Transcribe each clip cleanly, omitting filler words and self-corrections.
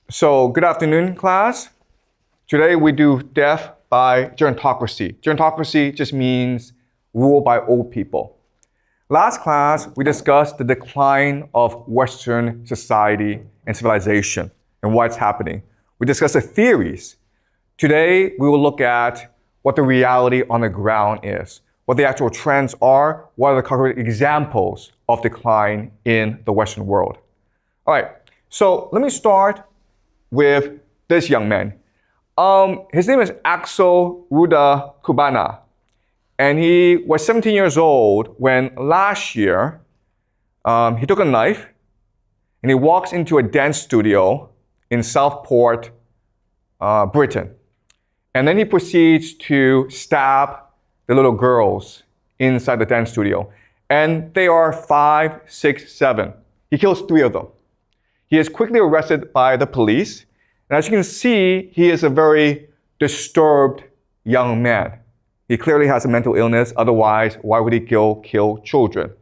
So, good afternoon, class. Today we do death by gerontocracy. Gerontocracy just means rule by old people. Last class, we discussed the decline of Western society and civilization and why it's happening. We discussed the theories. Today, we will look at what the reality on the ground is, what the actual trends are, what are the concrete examples of decline in the Western world. All right, so let me start with this young man. His name is Axel Ruda Cubana, and he was 17 years old when last year he took a knife and he walks into a dance studio in Southport, Britain. And then he proceeds to stab the little girls inside the dance studio. And they are 5, 6, 7. He kills 3 of them. He is quickly arrested by the police. And as you can see, he is a very disturbed young man. He clearly has a mental illness. Otherwise, why would he kill children?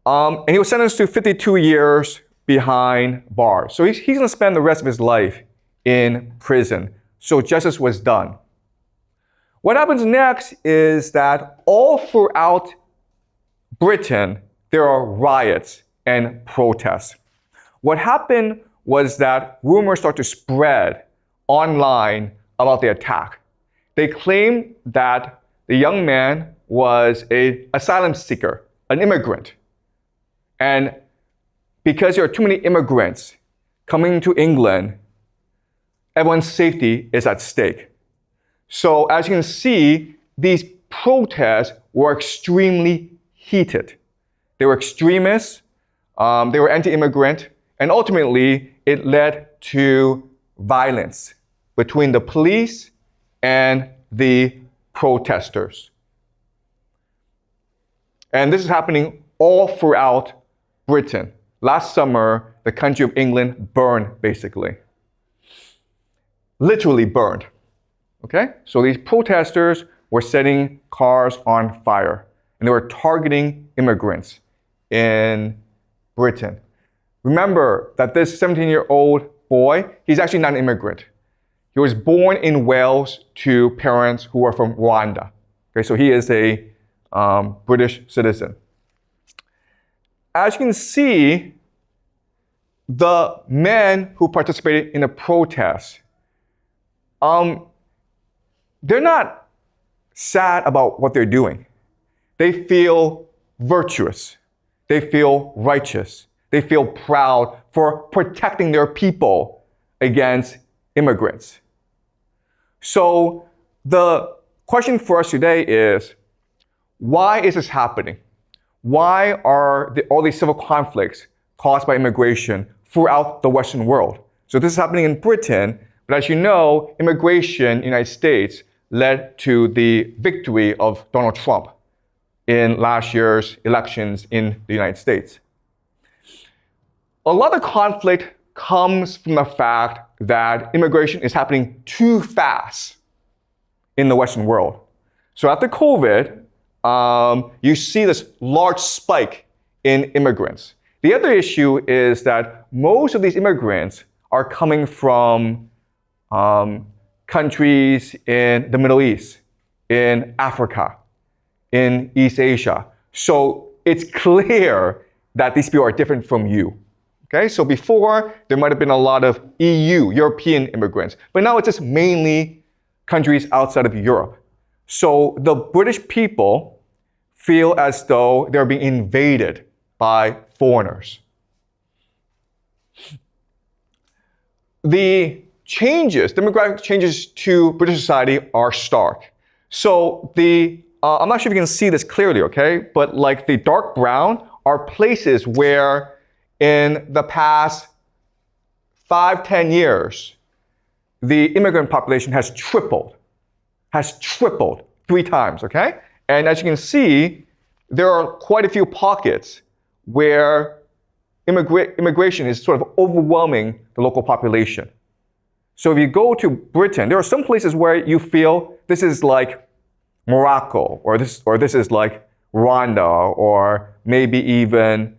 And he was sentenced to 52 years behind bars. So he's going to spend the rest of his life in prison. So justice was done. What happens next is that all throughout Britain, there are riots and protests. What happened was that rumors start to spread online about the attack. They claimed that the young man was an asylum seeker, an immigrant. And because there are too many immigrants coming to England, everyone's safety is at stake. So as you can see, these protests were extremely heated. They were extremists, they were anti-immigrant, and ultimately it led to violence between the police and the protesters. And this is happening all throughout Britain. Last summer, the country of England burned, basically. Literally burned. Okay? So these protesters were setting cars on fire, and they were targeting immigrants in Britain. Remember that this 17-year-old boy, he's actually not an immigrant. He was born in Wales to parents who are from Rwanda. Okay, so he is a British citizen. As you can see, the men who participated in the protests, they're not sad about what they're doing. They feel virtuous. They feel righteous. They feel proud for protecting their people against immigrants. So the question for us today is, why is this happening? Why are all these civil conflicts caused by immigration throughout the Western world? So this is happening in Britain, but as you know, immigration in the United States led to the victory of Donald Trump in last year's elections in the United States. A lot of conflict comes from the fact that immigration is happening too fast in the Western world. So after COVID, you see this large spike in immigrants. The other issue is that most of these immigrants are coming from countries in the Middle East, in Africa, in East Asia. So it's clear that these people are different from you. Okay, so before, there might have been a lot of EU, European immigrants, but now it's just mainly countries outside of Europe. So the British people feel as though they're being invaded by foreigners. The demographic changes to British society are stark. So I'm not sure if you can see this clearly, okay, but like the dark brown are places where in the past 5-10 years, the immigrant population has tripled 3 times, okay? And as you can see, there are quite a few pockets where immigration is sort of overwhelming the local population. So if you go to Britain, there are some places where you feel this is like Morocco, or this is like Rwanda, or maybe even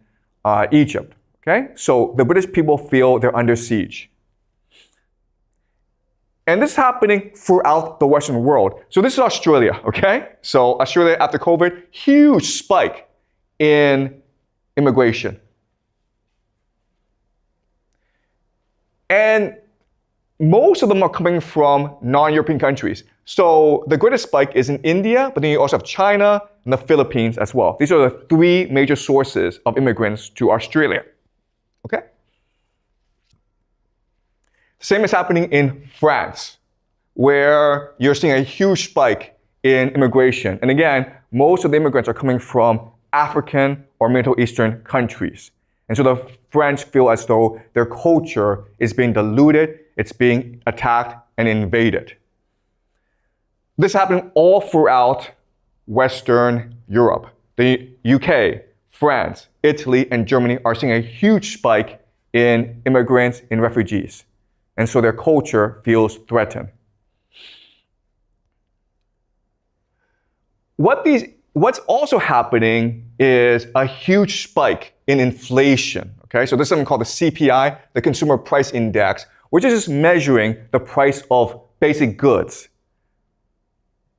Egypt. Okay? So the British people feel they're under siege. And this is happening throughout the Western world. So this is Australia, okay? So Australia after COVID, huge spike in immigration. And most of them are coming from non-European countries. So the greatest spike is in India, but then you also have China and the Philippines as well. These are the three major sources of immigrants to Australia. Okay? The same is happening in France, where you're seeing a huge spike in immigration. And again, most of the immigrants are coming from African or Middle Eastern countries. And so the French feel as though their culture is being diluted, it's being attacked and invaded. This happened all throughout Western Europe. The UK, France, Italy, and Germany are seeing a huge spike in immigrants and refugees. And so their culture feels threatened. What's also happening is a huge spike in inflation. Okay, so there's something called the CPI, the Consumer Price Index, which is just measuring the price of basic goods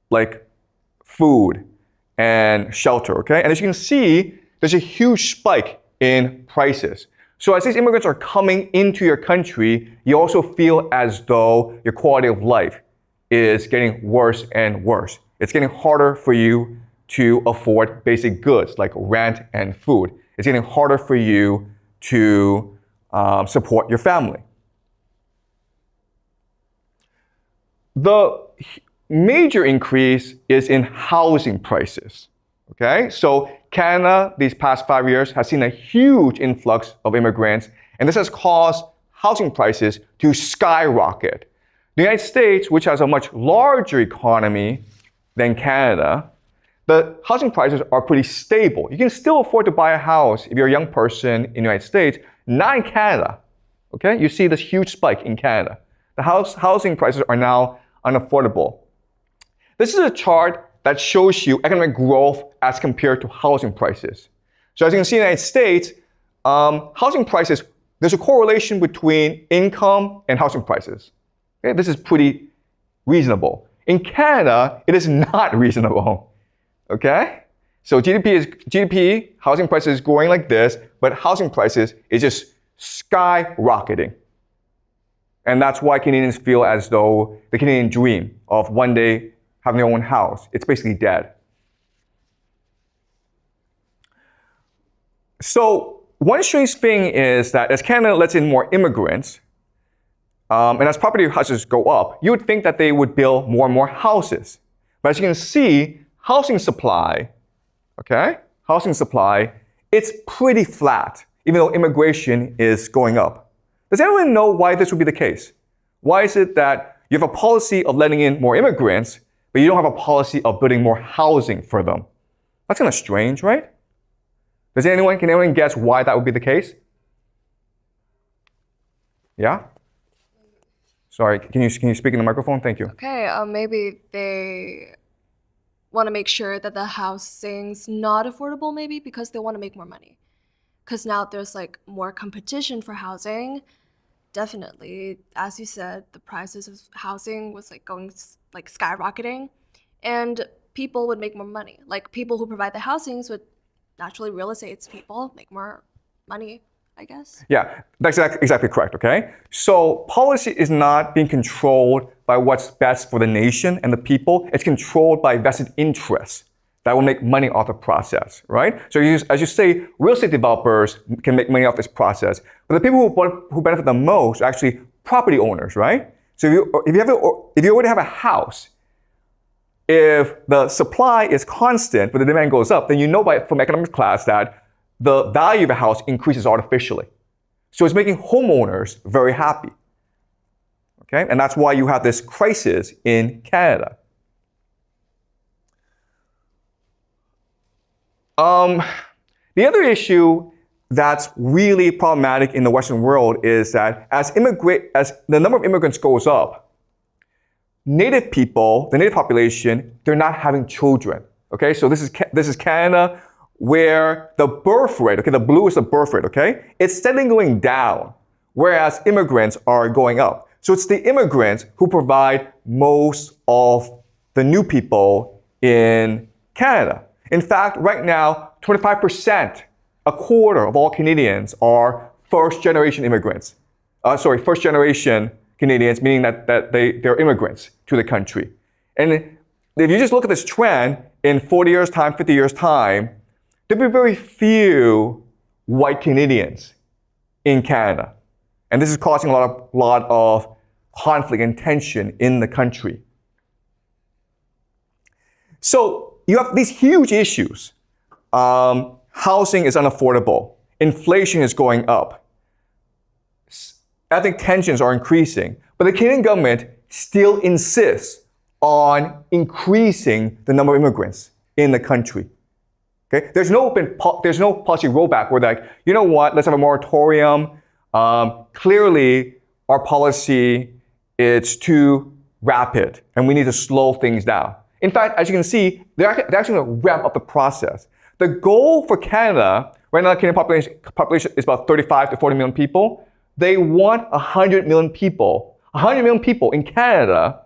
like food and shelter. Okay, and as you can see, there's a huge spike in prices. So as these immigrants are coming into your country, you also feel as though your quality of life is getting worse and worse. It's getting harder for you to afford basic goods like rent and food. It's getting harder for you to support your family. The major increase is in housing prices. Okay, so Canada, these past 5 years, has seen a huge influx of immigrants, and this has caused housing prices to skyrocket. The United States, which has a much larger economy than Canada, the housing prices are pretty stable. You can still afford to buy a house if you're a young person in the United States, not in Canada. Okay, you see this huge spike in Canada. The housing prices are now unaffordable. This is a chart that shows you economic growth as compared to housing prices. So as you can see in the United States, housing prices, there's a correlation between income and housing prices. Okay? This is pretty reasonable. In Canada, it is not reasonable. Okay? So GDP, housing prices is growing like this, but housing prices is just skyrocketing. And that's why Canadians feel as though the Canadian dream of one day having their own house, it's basically dead. So one strange thing is that as Canada lets in more immigrants, and as property prices go up, you would think that they would build more and more houses. But as you can see, housing supply, it's pretty flat, even though immigration is going up. Does anyone know why this would be the case? Why is it that you have a policy of letting in more immigrants, but you don't have a policy of building more housing for them? That's kind of strange, right? Can anyone guess why that would be the case? Yeah? Sorry, can you speak in the microphone? Thank you. Okay, maybe they want to make sure that the housing's not affordable, maybe because they want to make more money. Because now there's like more competition for housing. Definitely, as you said, the prices of housing was like going like skyrocketing, and people would make more money. Like people who provide the housings would naturally, real estate people make more money, I guess. Yeah, that's exactly correct, okay? So policy is not being controlled by what's best for the nation and the people. It's controlled by vested interests that will make money off the process, right? So as you say, real estate developers can make money off this process, but the people who benefit the most are actually property owners, right? So if you already have a house, if the supply is constant but the demand goes up, then you know from economics class that the value of a house increases artificially. So it's making homeowners very happy. Okay? And that's why you have this crisis in Canada. The other issue that's really problematic in the Western world is that as the number of immigrants goes up, native people, the native population, they're not having children. Okay? So this is Canada, where the birth rate, okay, the blue is the birth rate, okay, it's steadily going down, whereas immigrants are going up. So it's the immigrants who provide most of the new people in Canada. In fact, right now, 25%, a quarter of all Canadians are first-generation immigrants. First-generation Canadians, meaning that they're immigrants to the country. And if you just look at this trend, in 40 years' time, 50 years' time, there'll be very few white Canadians in Canada. And this is causing a lot of conflict and tension in the country. So you have these huge issues. Housing is unaffordable. Inflation is going up. Ethnic tensions are increasing. But the Canadian government still insists on increasing the number of immigrants in the country. Okay? There's no policy rollback where they're like, you know what, let's have a moratorium. Clearly, our policy is too rapid and we need to slow things down. In fact, as you can see, they're actually going to ramp up the process. The goal for Canada, right now the Canadian population is about 35 to 40 million people. They want 100 million people in Canada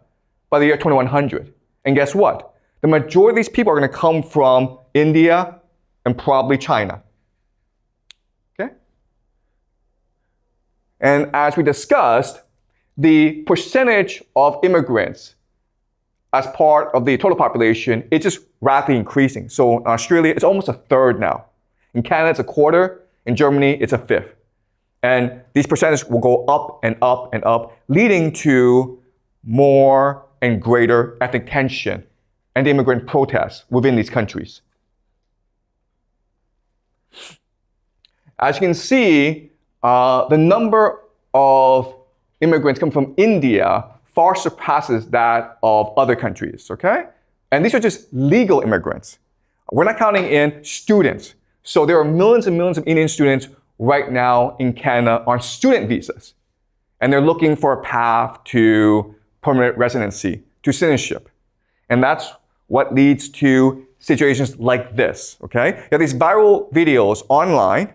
by the year 2100. And guess what? The majority of these people are going to come from India and probably China. Okay? And as we discussed, the percentage of immigrants as part of the total population is just rapidly increasing. So in Australia, it's almost a third now. In Canada, it's a quarter. In Germany, it's a fifth. And these percentages will go up and up and up, leading to more and greater ethnic tension and immigrant protests within these countries. As you can see, the number of immigrants coming from India far surpasses that of other countries, okay? And these are just legal immigrants. We're not counting in students. So there are millions and millions of Indian students right now in Canada on student visas. And they're looking for a path to permanent residency, to citizenship. And that's what leads to situations like this, okay? You have these viral videos online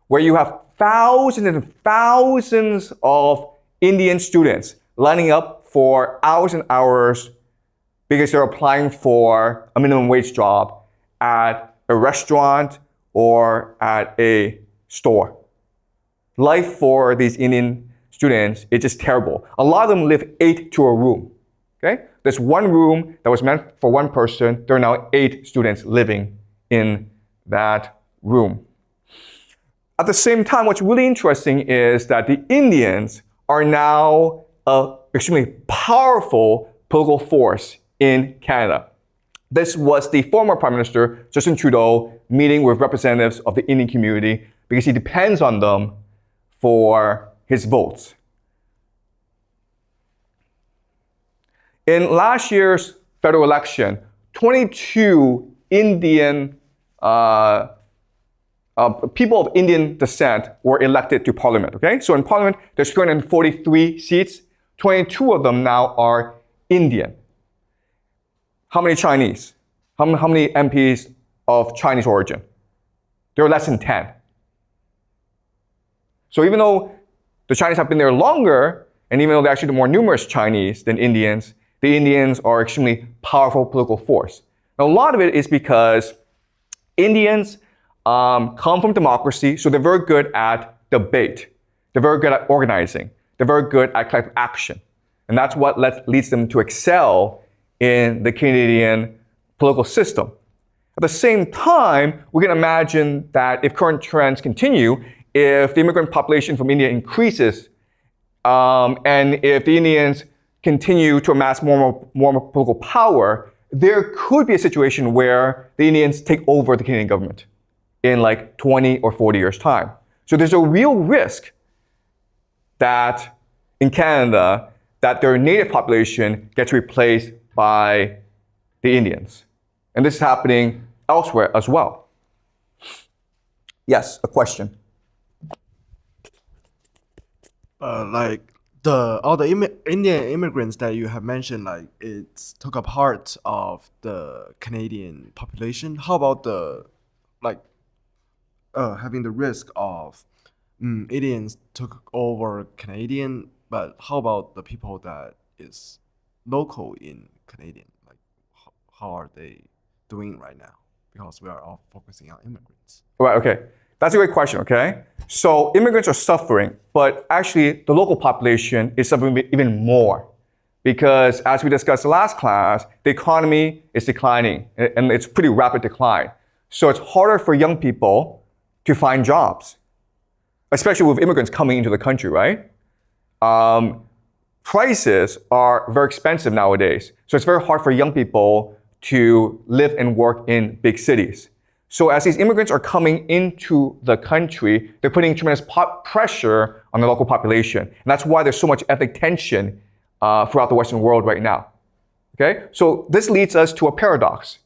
where you have thousands and thousands of Indian students lining up for hours and hours because they're applying for a minimum wage job at a restaurant or at a store. Life for these Indian students is just terrible. A lot of them live 8 to a room. Okay? There's one room that was meant for one person. There are now 8 students living in that room. At the same time, what's really interesting is that the Indians are now an extremely powerful political force in Canada. This was the former Prime Minister, Justin Trudeau, meeting with representatives of the Indian community because he depends on them for his votes. In last year's federal election, 22 Indian people of Indian descent were elected to parliament, okay? So in parliament, there's 243 seats. 22 of them now are Indian. How many Chinese? How many MPs of Chinese origin? There are less than 10. So even though the Chinese have been there longer, and even though they're actually more numerous Chinese than Indians, the Indians are extremely powerful political force. Now, a lot of it is because Indians come from democracy, so they're very good at debate. They're very good at organizing. They're very good at collective action. And that's what leads them to excel in the Canadian political system. At the same time, we can imagine that if current trends continue, if the immigrant population from India increases, and if the Indians continue to amass more political power, there could be a situation where the Indians take over the Canadian government in like 20 or 40 years' time. So there's a real risk that in Canada, that their native population gets replaced by the Indians. And this is happening elsewhere as well. Yes, a question. All the Indian immigrants that you have mentioned, like it took a part of the Canadian population. How about the like having the risk of aliens took over Canadian, but how about the people that is local in Canadian? Like, how are they doing right now? Because we are all focusing on immigrants. Right, okay. That's a great question, okay? So immigrants are suffering, but actually the local population is suffering even more. Because as we discussed last class, the economy is declining, and it's pretty rapid decline. So it's harder for young people to find jobs, especially with immigrants coming into the country, right? Prices are very expensive nowadays. So it's very hard for young people to live and work in big cities. So as these immigrants are coming into the country, they're putting tremendous pressure on the local population. And that's why there's so much ethnic tension throughout the Western world right now. Okay? So this leads us to a paradox.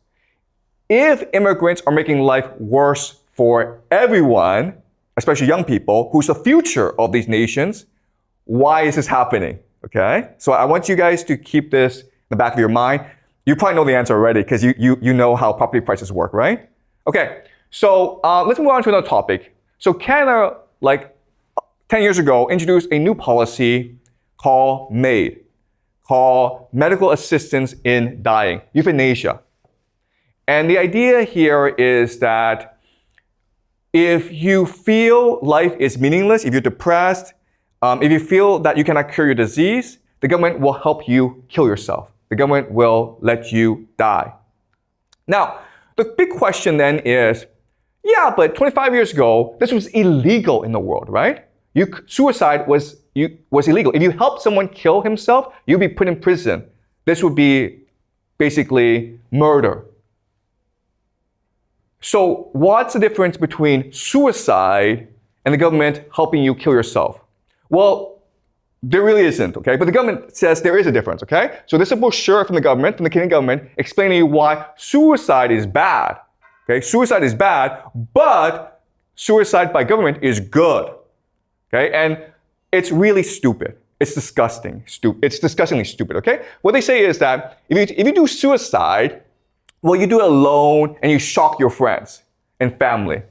If immigrants are making life worse for everyone, especially young people, who's the future of these nations, why is this happening? Okay? So I want you guys to keep this in the back of your mind. You probably know the answer already because you know how property prices work, right? Okay, so let's move on to another topic. So Canada, like 10 years ago, introduced a new policy called MAID, called Medical Assistance in Dying, euthanasia. And the idea here is that if you feel life is meaningless, if you're depressed, if you feel that you cannot cure your disease, the government will help you kill yourself. The government will let you die. Now, the big question then is, yeah, but 25 years ago, this was illegal in the world, right? Suicide was illegal. If you helped someone kill himself, you'd be put in prison. This would be basically murder. So what's the difference between suicide and the government helping you kill yourself? Well, there really isn't, okay? But the government says there is a difference, okay? So this is a brochure from the government, from the Canadian government, explaining to you why suicide is bad, okay? Suicide is bad, but suicide by government is good, okay? And it's really stupid. It's disgusting. It's disgustingly stupid, okay? What they say is that if you do suicide, well, you do it alone and you shock your friends and family.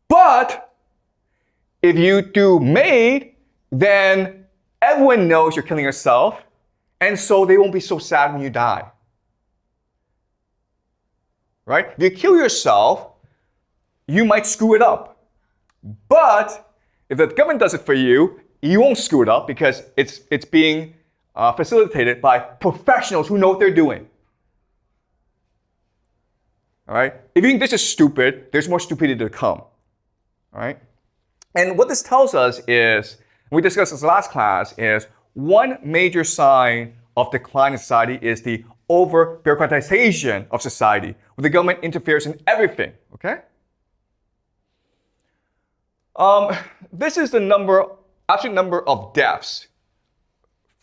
But if you do MAID, then everyone knows you're killing yourself, and so they won't be so sad when you die. Right? If you kill yourself, you might screw it up. But if the government does it for you, you won't screw it up because it's being facilitated by professionals who know what they're doing. All right? If you think this is stupid, there's more stupidity to come. All right? And what this tells us is, we discussed this last class, is one major sign of decline in society is the over-bureaucratization of society, where the government interferes in everything, okay? This is the absolute number of deaths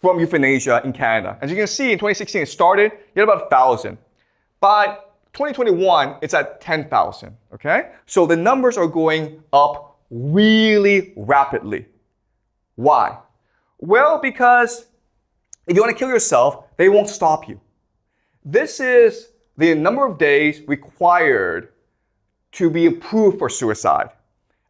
from euthanasia in Canada. As you can see, in 2016 it started, you had about 1,000. By 2021, it's at 10,000, okay? So the numbers are going up really rapidly. Why? Well, because if you want to kill yourself, they won't stop you. This is the number of days required to be approved for suicide.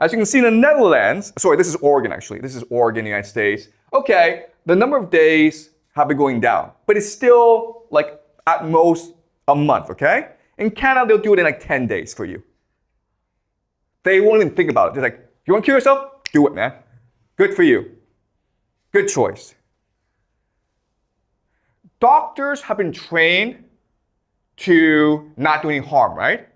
As you can see in the Netherlands, sorry, this is Oregon actually. This is Oregon, United States. Okay, the number of days have been going down, but it's still like at most a month, okay? In Canada, they'll do it in like 10 days for you. They won't even think about it. They're like, you want to kill yourself? Do it, man. Good for you. Good choice. Doctors have been trained to not do any harm, right?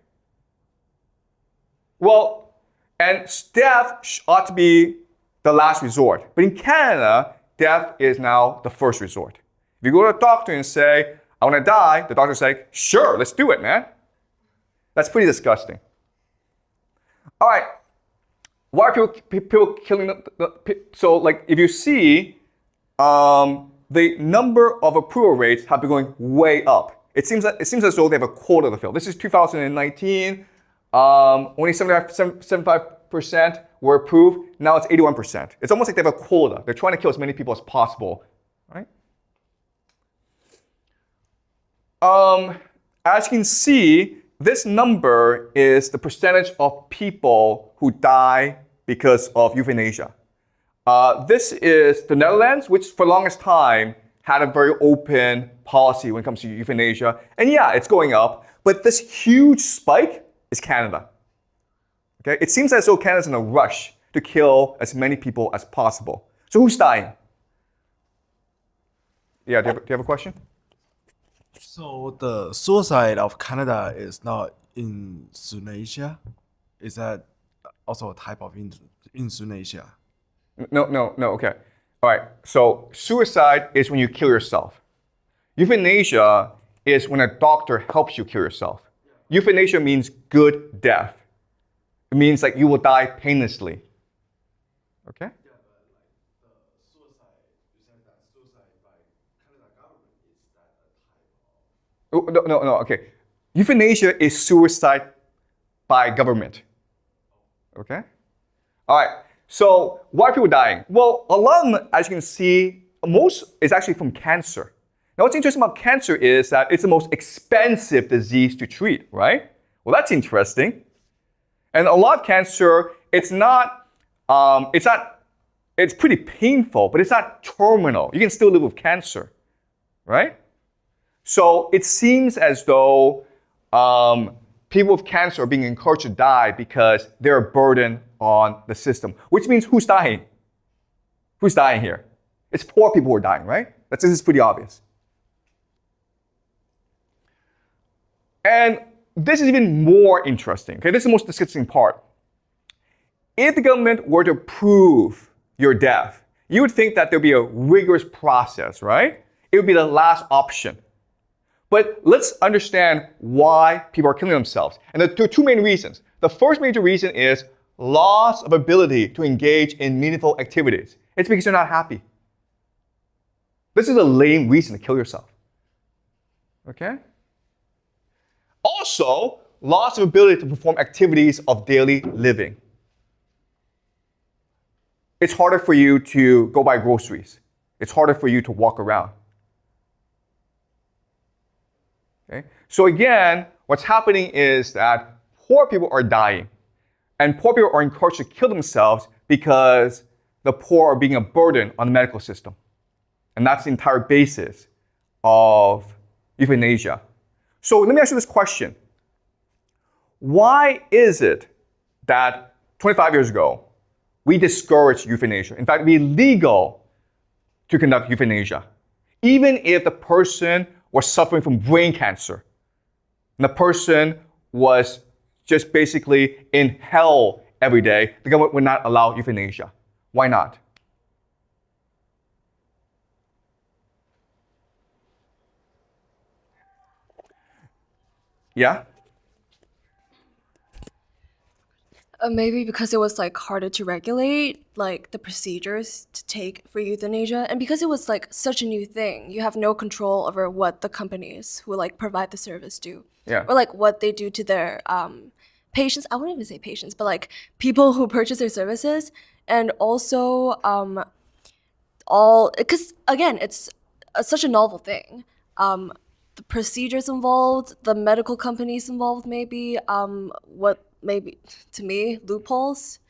Well, and death ought to be the last resort. But in Canada, death is now the first resort. If you go to a doctor and say, I want to die, the doctor's like, sure, let's do it, man. That's pretty disgusting. All right. Why are people killing so like if you see the number of approval rates have been going way up. It seems as though they have a quota to fill. This is 2019. Only 75% were approved. Now it's 81%. It's almost like they have a quota. They're trying to kill as many people as possible, right? As you can see, this number is the percentage of people who die because of euthanasia. This is the Netherlands, which for the longest time had a very open policy when it comes to euthanasia. And yeah, it's going up, but this huge spike is Canada. Okay? It seems as though Canada's in a rush to kill as many people as possible. So who's dying? Yeah, do you have a question? So the suicide of Canada is not euthanasia? Is that also a type of euthanasia? No, okay. All right, so suicide is when you kill yourself. Euthanasia is when a doctor helps you kill yourself. Euthanasia means good death. It means like you will die painlessly. Okay? Yeah, but like the suicide, you said that suicide by Canada government, is that a type of... No, okay. Euthanasia is suicide by government. Okay? All right. So why are people dying? Well, a lot of them, as you can see, most is actually from cancer. Now, what's interesting about cancer is that it's the most expensive disease to treat, right? Well, that's interesting. And a lot of cancer, it's pretty painful, but it's not terminal. You can still live with cancer, right? So it seems as though people with cancer are being encouraged to die because they're a burden on the system, which means who's dying? Who's dying here? It's poor people who are dying, right? This is pretty obvious. And this is even more interesting. Okay, this is the most disgusting part. If the government were to prove your death, you would think that there'd be a rigorous process, right? It would be the last option. But let's understand why people are killing themselves. And there are two main reasons. The first major reason is loss of ability to engage in meaningful activities. It's because you're not happy. This is a lame reason to kill yourself. Okay? Also, loss of ability to perform activities of daily living. It's harder for you to go buy groceries. It's harder for you to walk around. Okay? So again, what's happening is that poor people are dying. And poor people are encouraged to kill themselves because the poor are being a burden on the medical system. And that's the entire basis of euthanasia. So let me ask you this question. Why is it that 25 years ago, we discouraged euthanasia? In fact, it made legal to conduct euthanasia, even if the person was suffering from brain cancer, and the person was just basically in hell every day, the government would not allow euthanasia. Why not? Yeah? Maybe because it was like harder to regulate, like the procedures to take for euthanasia, and because it was like such a new thing, you have no control over what the companies who like provide the service do, Yeah. or like what they do to their patients. I wouldn't even say patients, but like people who purchase their services, and also because again, it's such a novel thing. The procedures involved, the medical companies involved, maybe maybe to me loopholes,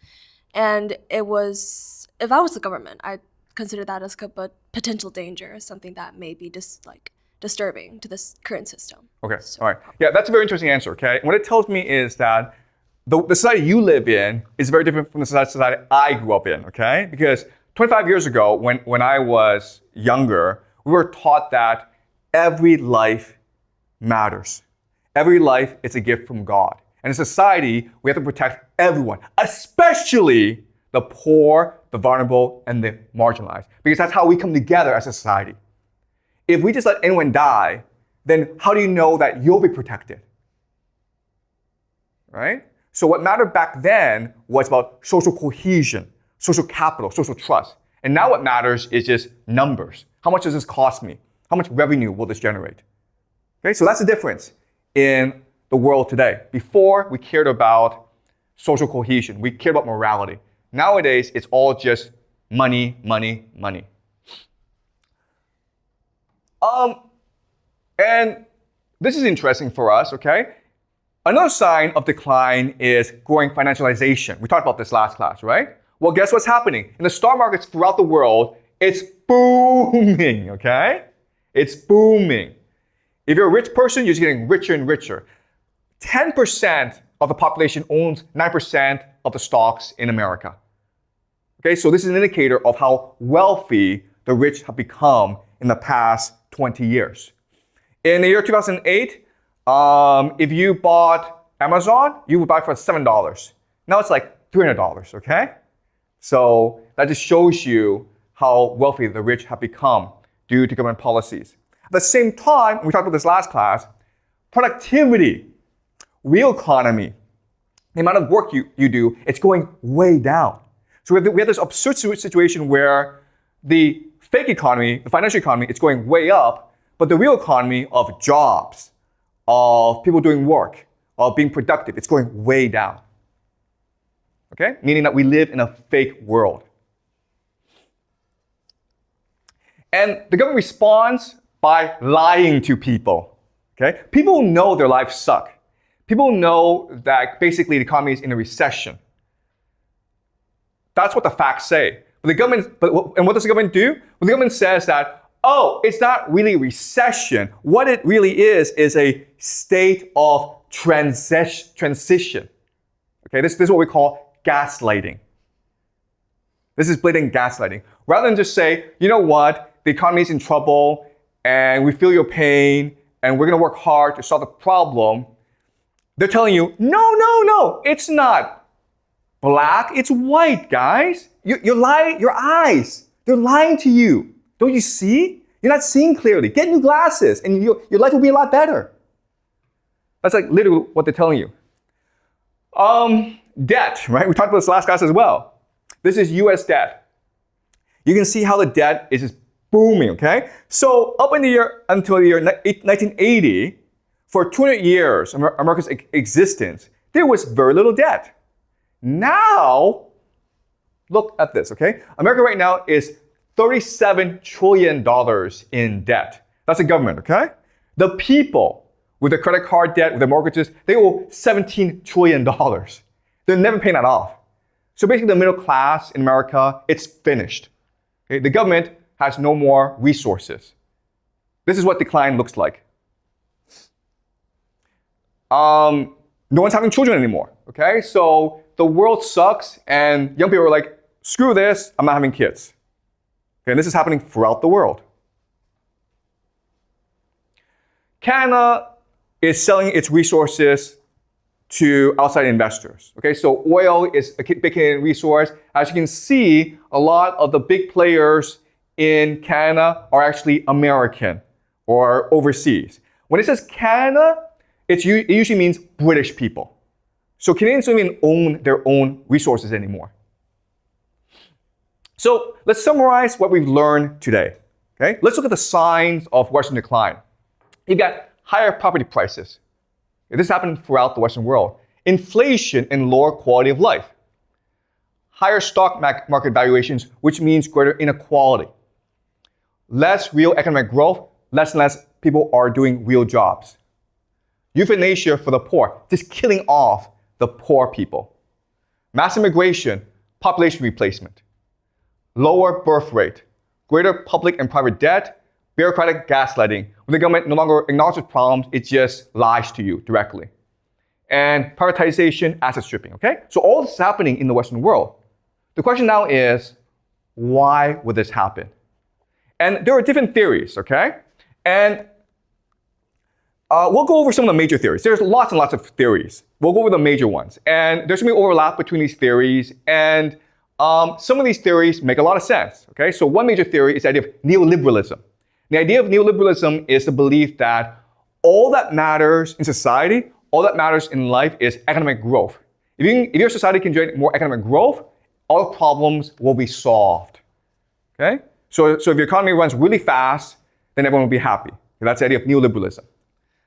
and it was, if I was the government, I'd consider that as a potential danger, something that may be just like disturbing to this current system. Okay, all right. Yeah, that's a very interesting answer, okay? What it tells me is that the society you live in is very different from the society I grew up in, okay? Because 25 years ago, when I was younger, we were taught that every life matters. Every life is a gift from God. And in society, we have to protect everyone, especially the poor, the vulnerable, and the marginalized. Because that's how we come together as a society. If we just let anyone die, then how do you know that you'll be protected? Right? So what mattered back then was about social cohesion, social capital, social trust. And now what matters is just numbers. How much does this cost me? How much revenue will this generate? Okay, so that's the difference in the world today. Before, we cared about social cohesion. We cared about morality. Nowadays, it's all just money, money, money. And this is interesting for us, okay? Another sign of decline is growing financialization. We talked about this last class, right? Well, guess what's happening? In the stock markets throughout the world, it's booming, okay? It's booming. If you're a rich person, you're just getting richer and richer. 10% of the population owns 9% of the stocks in America. Okay, so this is an indicator of how wealthy the rich have become in the past 20 years. In the year 2008, if you bought Amazon, you would buy for $7. Now it's like $300, okay? So that just shows you how wealthy the rich have become due to government policies. At the same time, we talked about this last class, productivity, real economy, the amount of work you do, it's going way down. So we have this absurd situation where the fake economy, the financial economy, it's going way up, but the real economy of jobs, of people doing work, of being productive, it's going way down. Okay? Meaning that we live in a fake world. And the government responds by lying to people. Okay? People know their lives suck. People know that basically the economy is in a recession. That's what the facts say. But the government, and what does the government do? Well, the government says that, oh, it's not really a recession. What it really is a state of transition. Okay, this is what we call gaslighting. This is blatant gaslighting. Rather than just say, you know what, the economy is in trouble, and we feel your pain, and we're going to work hard to solve the problem, they're telling you, no, it's not black, it's white, guys. You're lying, your eyes, they're lying to you. Don't you see? You're not seeing clearly. Get new glasses, and your life will be a lot better. That's like literally what they're telling you. Debt, right? We talked about this last class as well. This is US debt. You can see how the debt is just booming, okay? So up until the year 1980, for 200 years, America's existence, there was very little debt. Now, look at this, okay? America right now is $37 trillion in debt. That's the government, okay? The people with their credit card debt, with their mortgages, they owe $17 trillion. They're never paying that off. So basically the middle class in America, it's finished. Okay? The government has no more resources. This is what decline looks like. No one's having children anymore, okay? So the world sucks and young people are like, screw this, I'm not having kids. Okay, and this is happening throughout the world. Canada is selling its resources to outside investors. Okay, so oil is a big Canadian resource. As you can see, a lot of the big players in Canada are actually American or overseas. When it says Canada, it usually means British people. So Canadians don't even own their own resources anymore. So let's summarize what we've learned today. Okay? Let's look at the signs of Western decline. You've got higher property prices. This happened throughout the Western world. Inflation and lower quality of life. Higher stock market valuations, which means greater inequality. Less real economic growth, less and less people are doing real jobs. Euthanasia for the poor, just killing off the poor people. Mass immigration, population replacement. Lower birth rate, greater public and private debt, bureaucratic gaslighting. When the government no longer acknowledges problems, it just lies to you directly. And privatization, asset stripping, okay? So all this is happening in the Western world. The question now is, why would this happen? And there are different theories, okay? And we'll go over some of the major theories. There's lots and lots of theories. We'll go over the major ones. And there's going to be overlap between these theories. And some of these theories make a lot of sense, okay? So one major theory is the idea of neoliberalism. The idea of neoliberalism is the belief that all that matters in society, all that matters in life is economic growth. If your society can generate more economic growth, all the problems will be solved, okay? So if your economy runs really fast, then everyone will be happy. That's the idea of neoliberalism.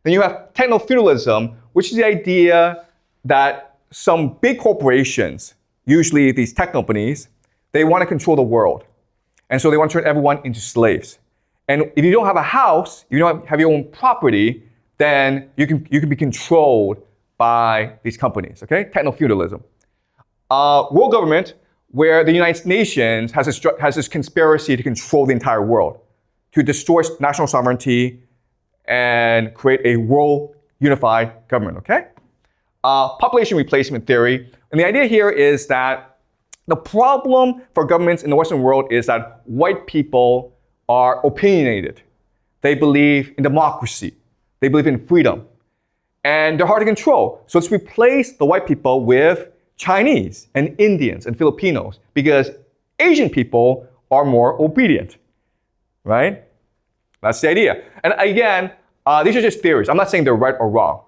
Then you have techno-feudalism, which is the idea that some big corporations, usually these tech companies, they want to control the world. And so they want to turn everyone into slaves. And if you don't have a house, if you don't have your own property, then you can be controlled by these companies, okay? Techno-feudalism. World government, where the United Nations has this conspiracy to control the entire world, to destroy national sovereignty and create a world unified government, okay? Population replacement theory. And the idea here is that the problem for governments in the Western world is that white people are opinionated. They believe in democracy. They believe in freedom. And they're hard to control. So let's replace the white people with Chinese and Indians and Filipinos because Asian people are more obedient, right? That's the idea. And again, these are just theories. I'm not saying they're right or wrong.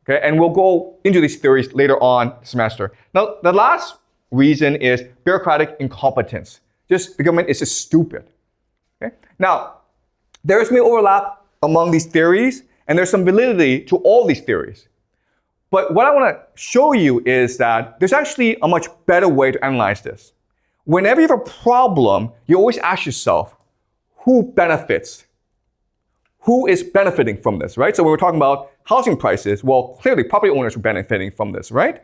Okay? And we'll go into these theories later on the semester. Now, the last reason is bureaucratic incompetence. Just the government is just stupid. Okay? Now, there's some overlap among these theories, and there's some validity to all these theories. But what I want to show you is that there's actually a much better way to analyze this. Whenever you have a problem, you always ask yourself, who benefits? Who is benefiting from this, right? So when we're talking about housing prices, well, clearly property owners are benefiting from this, right?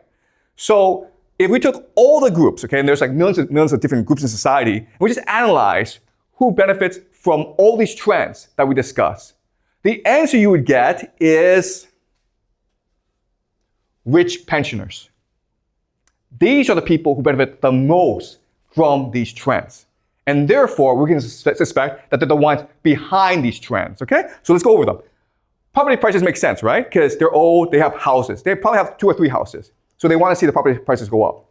So if we took all the groups, okay, and there's like millions of different groups in society, and we just analyze who benefits from all these trends that we discuss, the answer you would get is rich pensioners. These are the people who benefit the most from these trends. And therefore, we can suspect that they're the ones behind these trends, okay? So let's go over them. Property prices make sense, right? Because they're old, they have houses. They probably have 2 or 3 houses. So they want to see the property prices go up.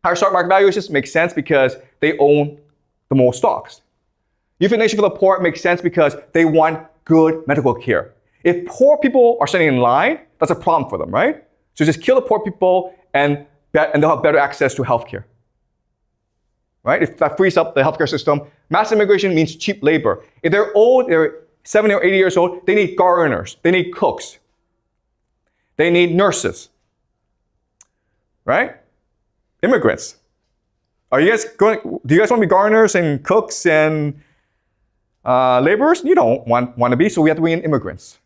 Higher stock market valuations make sense because they own the most stocks. Euthanasia for the poor makes sense because they want good medical care. If poor people are standing in line, that's a problem for them, right? So just kill the poor people and they'll have better access to healthcare. Right? If that frees up the healthcare system, mass immigration means cheap labor. If they're old, they're 70 or 80 years old, they need gardeners, they need cooks, they need nurses. Right? Immigrants. Do you guys want to be gardeners and cooks and laborers? You don't want to be, so we have to bring in immigrants.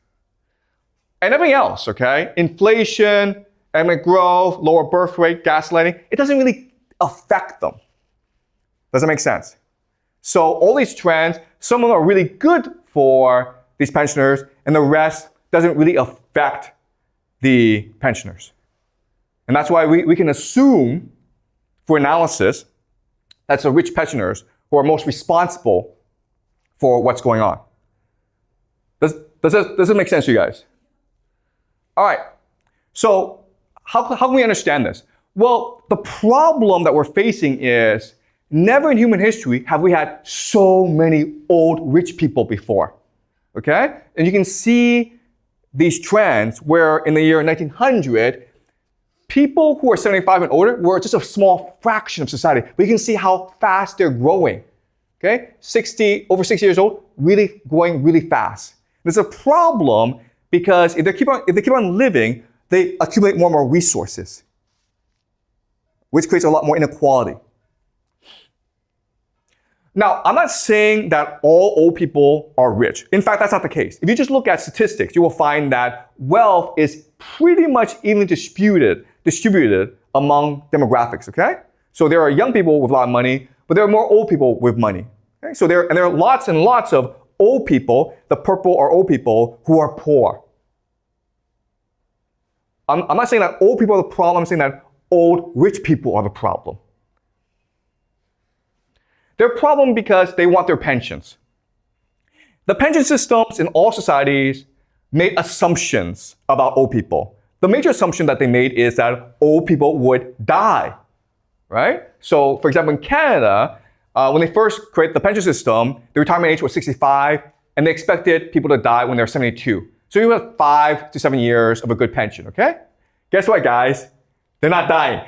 And everything else, okay? Inflation, economic growth, lower birth rate, gaslighting, it doesn't really affect them. Does that make sense? So all these trends, some of them are really good for these pensioners, and the rest doesn't really affect the pensioners. And that's why we can assume, for analysis, that's the rich pensioners who are most responsible for what's going on. Does it make sense to you guys? All right. So how can we understand this? Well, the problem that we're facing is never in human history have we had so many old rich people before. Okay? And you can see these trends where in the year 1900, people who are 75 and older were just a small fraction of society. But you can see how fast they're growing. Okay? Over 60 years old, really growing really fast. There's a problem because if they keep on living, they accumulate more and more resources, which creates a lot more inequality. Now, I'm not saying that all old people are rich. In fact, that's not the case. If you just look at statistics, you will find that wealth is pretty much evenly distributed among demographics, okay? So there are young people with a lot of money, but there are more old people with money. Okay? So there are lots and lots of old people, the purple are old people, who are poor. I'm not saying that old people are the problem, I'm saying that old rich people are the problem. They're a problem because they want their pensions. The pension systems in all societies made assumptions about old people. The major assumption that they made is that old people would die, right? So, for example, in Canada, when they first created the pension system, the retirement age was 65, and they expected people to die when they're 72. So you have 5 to 7 years of a good pension, okay? Guess what, guys? They're not dying,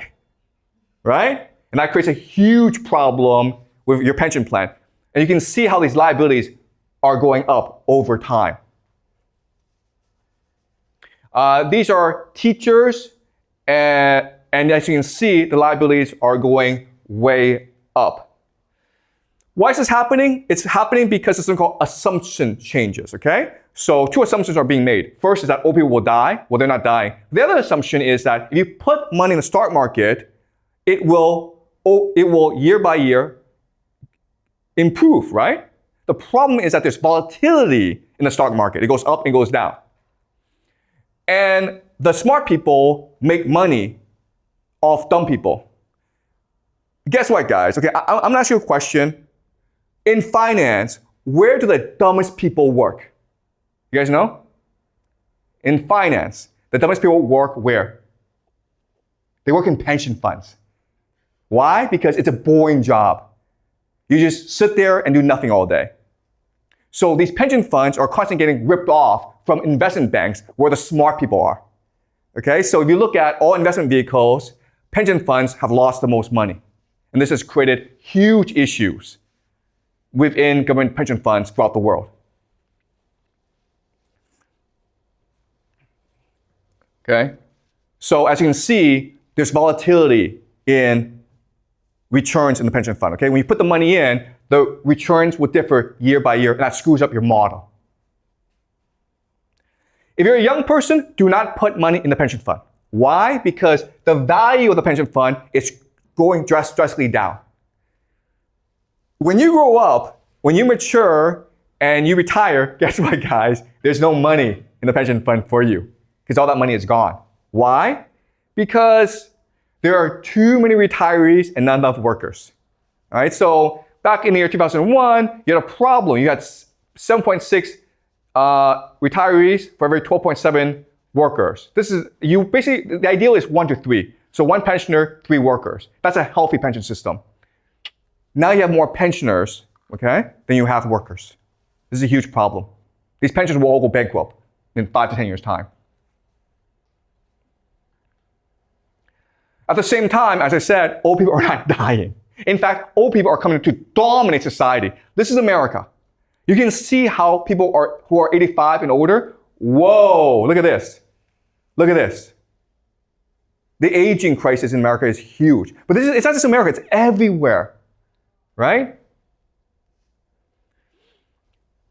right? And that creates a huge problem with your pension plan. And you can see how these liabilities are going up over time. These are teachers, and as you can see, the liabilities are going way up. Why is this happening? It's happening because of something called assumption changes, okay? So two assumptions are being made. First is that old people will die. Well, they're not dying. The other assumption is that if you put money in the stock market, it will year by year improve, right? The problem is that there's volatility in the stock market. It goes up and goes down. And the smart people make money off dumb people. Guess what, guys? Okay, I'm gonna ask you a question. In finance, where do the dumbest people work? You guys know? In finance, the dumbest people work where? They work in pension funds. Why? Because it's a boring job. You just sit there and do nothing all day. So these pension funds are constantly getting ripped off from investment banks where the smart people are. Okay, so if you look at all investment vehicles, pension funds have lost the most money. And this has created huge issues within government pension funds throughout the world. Okay, so as you can see, there's volatility in returns in the pension fund. Okay, when you put the money in, the returns will differ year by year, and that screws up your model. If you're a young person, do not put money in the pension fund. Why? Because the value of the pension fund is going drastically down. When you grow up, when you mature, and you retire, guess what, guys? There's no money in the pension fund for you because all that money is gone. Why? Because there are too many retirees and not enough workers. All right, so back in the year 2001, you had a problem. You had 7.6 retirees for every 12.7 workers. The ideal is 1 to 3. So 1 pensioner, 3 workers. That's a healthy pension system. Now you have more pensioners, okay, than you have workers. This is a huge problem. These pensions will all go bankrupt in 5 to 10 years' time. At the same time, as I said, old people are not dying. In fact, old people are coming to dominate society. This is America. You can see how people who are 85 and older, whoa, look at this. Look at this. The aging crisis in America is huge. But it's not just America, it's everywhere, right?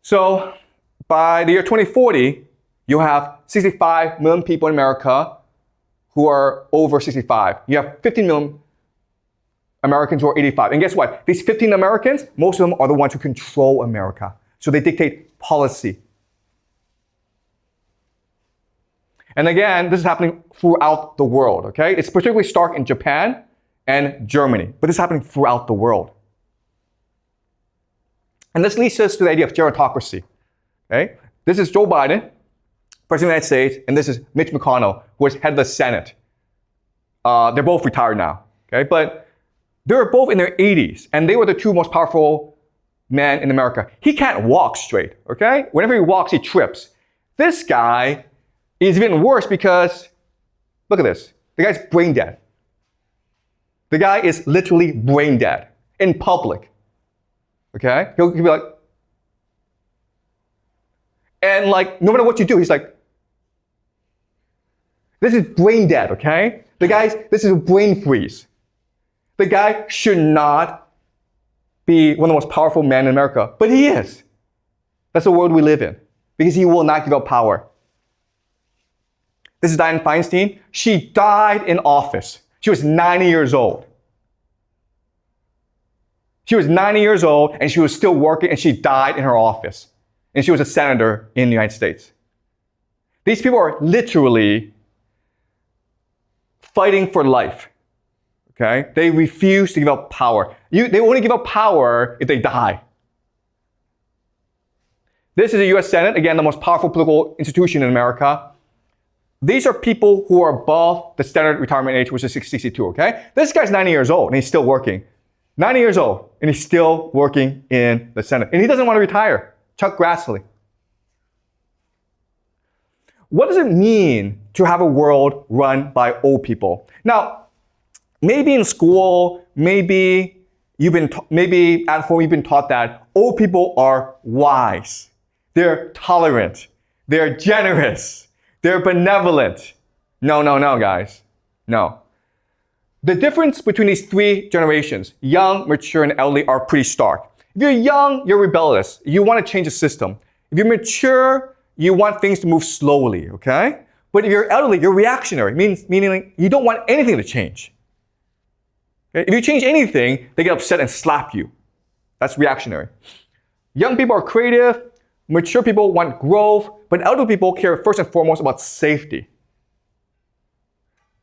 So by the year 2040, you'll have 65 million people in America who are over 65. You have 15 million Americans who are 85. And guess what? These 15 Americans, most of them are the ones who control America. So they dictate policy. And again, this is happening throughout the world, okay? It's particularly stark in Japan and Germany, but this is happening throughout the world. And this leads us to the idea of gerontocracy, okay? This is Joe Biden, President of the United States, and this is Mitch McConnell, who is head of the Senate. They're both retired now, okay? But they're both in their 80s, and they were the 2 most powerful men in America. He can't walk straight, okay? Whenever he walks, he trips. This guy is even worse because, look at this. The guy's brain dead. The guy is literally brain dead in public, okay? He'll be like, and like, no matter what you do, he's like, this is brain dead, okay? This is a brain freeze. The guy should not be one of the most powerful men in America, but he is. That's the world we live in, because he will not give up power. This is Dianne Feinstein. She died in office. She was 90 years old. She was 90 years old, and she was still working, and she died in her office. And she was a senator in the United States. These people are literally fighting for life. Okay? They refuse to give up power. They only give up power if they die. This is the US Senate, again, the most powerful political institution in America. These are people who are above the standard retirement age, which is 62, okay? This guy's 90 years old, and he's still working. 90 years old, and he's still working in the Senate. And he doesn't want to retire. Chuck Grassley. What does it mean to have a world run by old people? Now, maybe in school, maybe at home you've been taught that old people are wise. They're tolerant. They're generous. They're benevolent. No, guys. No. The difference between these 3 generations, young, mature, and elderly, are pretty stark. If you're young, you're rebellious. You want to change the system. If you're mature, you want things to move slowly, okay? But if you're elderly, you're reactionary, meaning you don't want anything to change. Okay? If you change anything, they get upset and slap you. That's reactionary. Young people are creative. Mature people want growth. But elderly people care first and foremost about safety.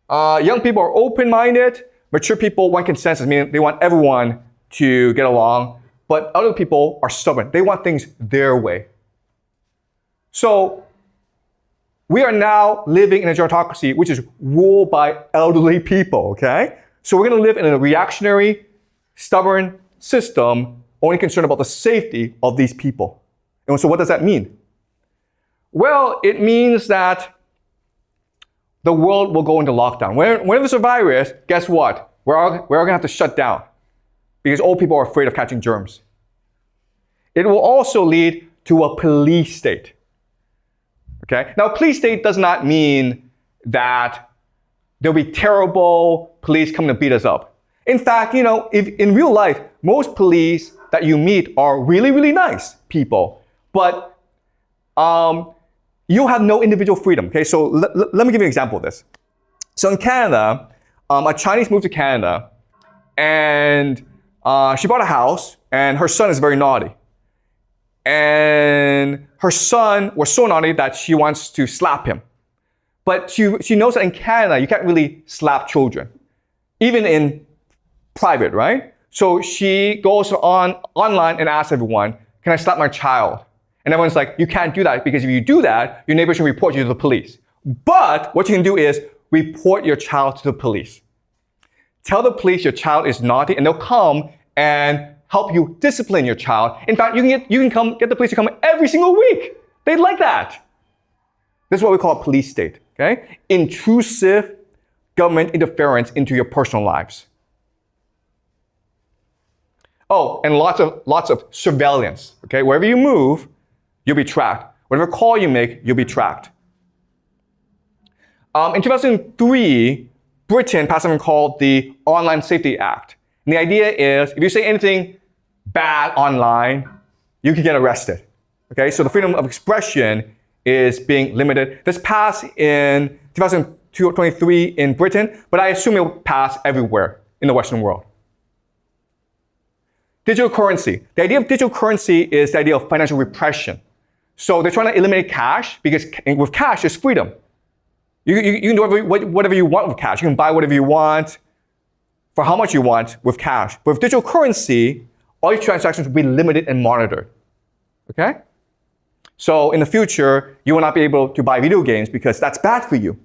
Young people are open-minded. Mature people want consensus, meaning they want everyone to get along. But elderly people are stubborn. They want things their way. So we are now living in a gerontocracy which is ruled by elderly people, okay? So we're going to live in a reactionary, stubborn system only concerned about the safety of these people. And so what does that mean? Well, it means that the world will go into lockdown. When there's a virus, guess what? We're all going to have to shut down because old people are afraid of catching germs. It will also lead to a police state. Okay? Now, police state does not mean that there'll be terrible police coming to beat us up. In fact, if in real life, most police that you meet are really, really nice people. But you have no individual freedom. Okay? So let me give you an example of this. So in Canada, a Chinese moved to Canada, and she bought a house, and her son is very naughty. And her son was so naughty that she wants to slap him. But she knows that in Canada, you can't really slap children, even in private, right? So she goes online and asks everyone, can I slap my child? And everyone's like, you can't do that because if you do that, your neighbors will report you to the police. But what you can do is report your child to the police. Tell the police your child is naughty and they'll come and help you discipline your child. In fact, you can get the police to come every single week. They'd like that. This is what we call a police state, okay? Intrusive government interference into your personal lives. Oh, and lots of surveillance, okay? Wherever you move, you'll be tracked. Whatever call you make, you'll be tracked. In 2003, Britain passed something called the Online Safety Act. And the idea is, if you say anything bad online, you can get arrested. Okay, so the freedom of expression is being limited. This passed in 2023 in Britain, but I assume it will pass everywhere in the Western world. Digital currency. The idea of digital currency is the idea of financial repression. So they're trying to eliminate cash because with cash, there's freedom. You can do whatever you want with cash. You can buy whatever you want for how much you want with cash. But with digital currency, all your transactions will be limited and monitored. Okay? So in the future, you will not be able to buy video games because that's bad for you.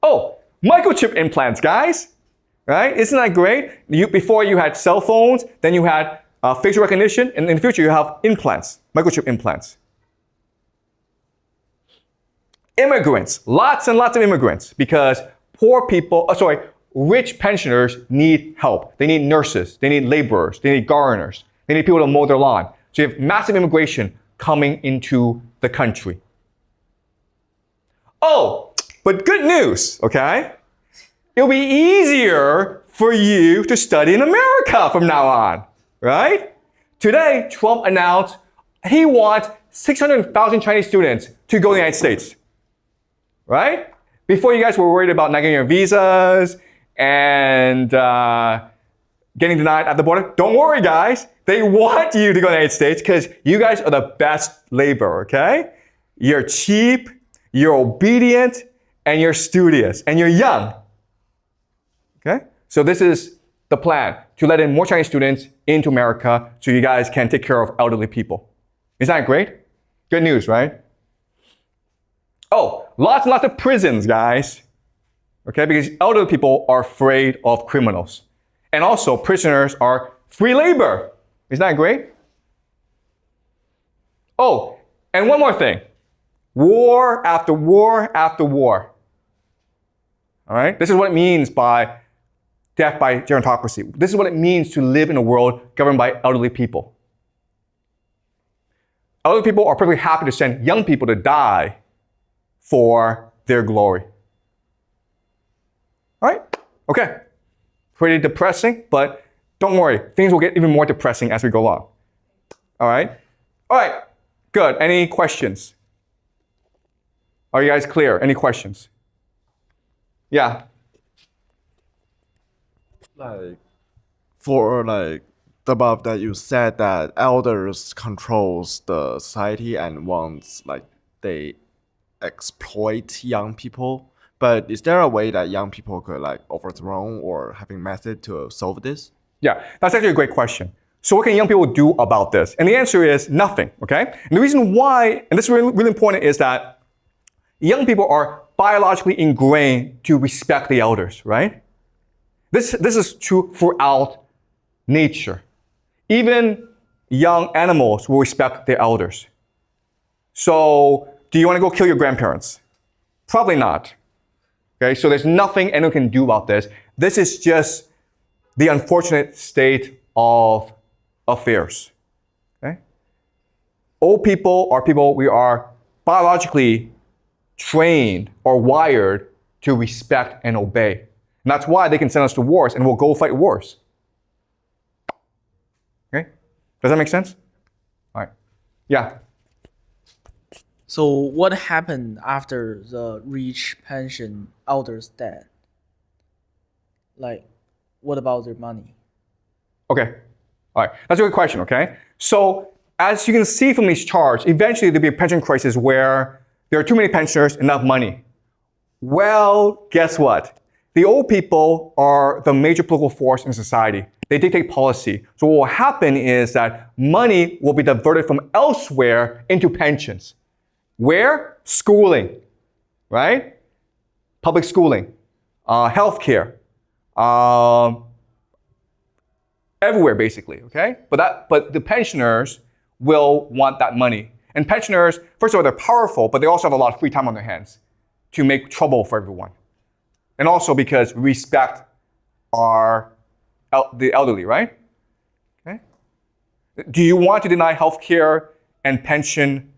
Oh, microchip implants, guys. Right? Isn't that great? Before you had cell phones, then you had facial recognition, and in the future you have implants, microchip implants. Immigrants, lots and lots of immigrants, because rich pensioners need help. They need nurses, they need laborers, they need gardeners, they need people to mow their lawn. So you have massive immigration coming into the country. Oh, but good news, okay? It'll be easier for you to study in America from now on, right? Today, Trump announced he wants 600,000 Chinese students to go to the United States, right? Before you guys were worried about not getting your visas and getting denied at the border, don't worry, guys. They want you to go to the United States because you guys are the best labor, okay? You're cheap, you're obedient, and you're studious, and you're young. Okay? So this is the plan, to let in more Chinese students into America so you guys can take care of elderly people. Isn't that great? Good news, right? Oh, lots and lots of prisons, guys. Okay? Because elderly people are afraid of criminals. And also, prisoners are free labor. Isn't that great? Oh, and one more thing. War after war after war. All right? This is what it means by death by gerontocracy. This is what it means to live in a world governed by elderly people. Elderly people are perfectly happy to send young people to die for their glory. All right? Okay. Pretty depressing, but Don't worry, things will get even more depressing as we go along. All right? All right, good. Any questions? Are you guys clear? Any questions? Yeah. Like for like the above that you said that elders controls the society and wants like they exploit young people. But is there a way that young people could like overthrow or having method to solve this? Yeah, that's actually a great question. So what can young people do about this? And the answer is nothing, okay? And the reason why, and this is really, really important, is that young people are biologically ingrained to respect the elders, right? This is true throughout nature. Even young animals will respect their elders. So do you want to go kill your grandparents? Probably not. Okay, so there's nothing anyone can do about this. This is just the unfortunate state of affairs. Okay? Old people are people we are biologically trained or wired to respect and obey. And that's why they can send us to wars and we'll go fight wars. Okay? Does that make sense? All right. Yeah. So what happened after the rich pension elders dead? Like, what about their money? Okay. All right. That's a good question, okay? So as you can see from these charts, eventually there'll be a pension crisis where there are too many pensioners, enough money. Well, guess what? The old people are the major political force in society. They dictate policy. So what will happen is that money will be diverted from elsewhere into pensions. Where? Schooling, right? Public schooling, healthcare, everywhere basically, okay? But the pensioners will want that money. And pensioners, first of all, they're powerful, but they also have a lot of free time on their hands to make trouble for everyone. And also because we respect the elderly, right? Okay. Do you want to deny healthcare and pension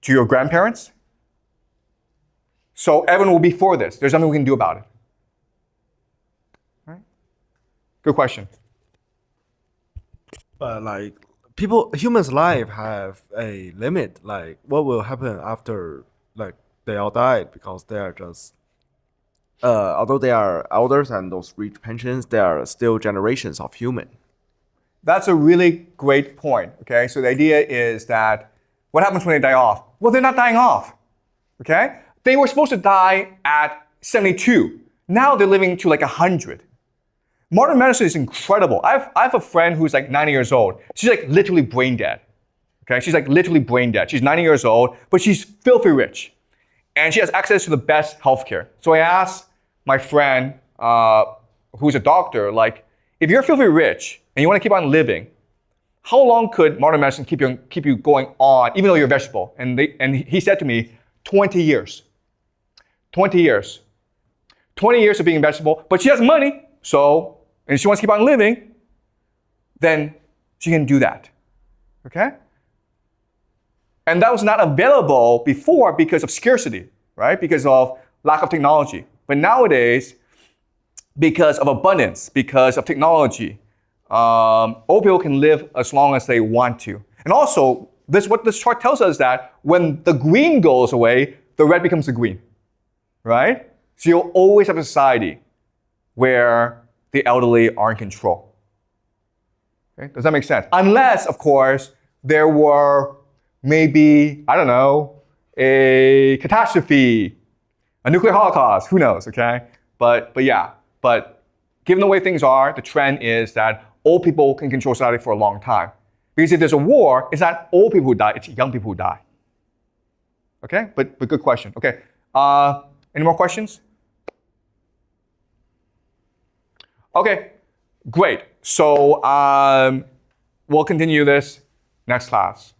to your grandparents? So everyone will be for this. There's nothing we can do about it. All right? Good question. But like humans' life have a limit. Like what will happen after like they all died because they are just although they are elders and those rich pensions, they are still generations of human. That's a really great point, okay? So the idea is that what happens when they die off? Well, they're not dying off, okay? They were supposed to die at 72. Now they're living to like 100. Modern medicine is incredible. I have a friend who's like 90 years old. She's like literally brain dead, okay? She's like literally brain dead. She's 90 years old, but she's filthy rich. And she has access to the best healthcare. So I asked my friend, who's a doctor, like, if you're filthy rich and you want to keep on living, how long could modern medicine keep you going on, even though you're a vegetable? And he said to me, 20 years. 20 years. 20 years of being a vegetable, but she has money, and she wants to keep on living, then she can do that. Okay? And that was not available before because of scarcity, right? Because of lack of technology. But nowadays, because of abundance, because of technology, old people can live as long as they want to. And also, what this chart tells us that when the green goes away, the red becomes the green, right? So you'll always have a society where the elderly are in control. Okay? Does that make sense? Unless, of course, there were maybe, I don't know, a catastrophe, a nuclear holocaust, who knows, okay? But given the way things are, the trend is that old people can control society for a long time. Because if there's a war, it's not old people who die, it's young people who die. Okay, but good question. Okay, any more questions? Okay, great. So we'll continue this next class.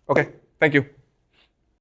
Okay, thank you.